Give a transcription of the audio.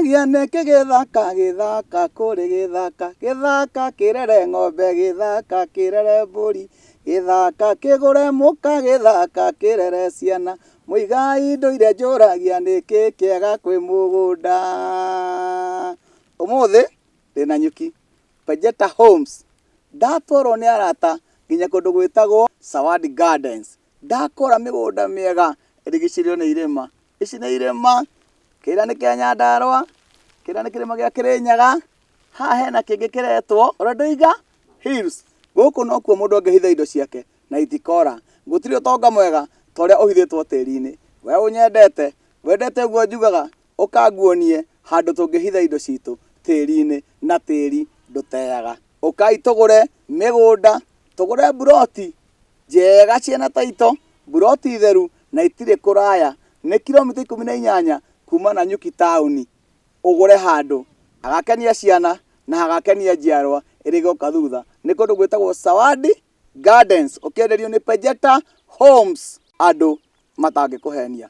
Njoragia nĩkĩ gĩthaka gĩthaka kũrĩ gĩthaka gĩthaka kĩrere ng'ombe gĩthaka kĩrere mbũri gĩthaka kĩgũre mũka gĩthaka kĩrere ciana Mũigai ndũire njũragia nĩkĩ kĩega kwĩ mũgũnda. Ũmũthĩ ndĩna nyuki PAJETA Homes ndatwarwo nĩ arata nginya kũndũ gwĩtagwo Sawadi Gardens. Ndakora mĩgũnda mĩega ĩrigicĩirio nĩ irĩma. Ici nĩ irĩma, kĩrĩa nĩ kĩa Nyandarũa, kĩrĩa nĩ kĩrĩma gĩa Kĩrĩnyaga, haha hena kĩngĩ kĩretwo Orandoiga Hills. Gũkũ nokuo mũndũ angĩhitha indo ciake na itikora. Gũtirĩ ũtonga mwega ta ũrĩa ũhithĩtwo tĩri-inĩ. We ũnyendete, wendete ũguo njugaga, ũka nguonie handũ tũngĩhitha indo citũ tĩri-inĩ na tĩri ndũteaga. Ũkai tũgũre mĩgũnda, tũgũre mburoti njega ciĩna taito, mburoti theru na itirĩ kũraya. Nĩ kilomita 18 kuma Nanyuki town. Ũgũre handũ hagakenia ciana na hagakenia njiarwa ĩrĩ igoka thutha. Nĩ kũndũ gwĩtagwo Sawadi Gardens, ũkĩenderio nĩ PAJETA Homes, andũ matangĩkũhenia.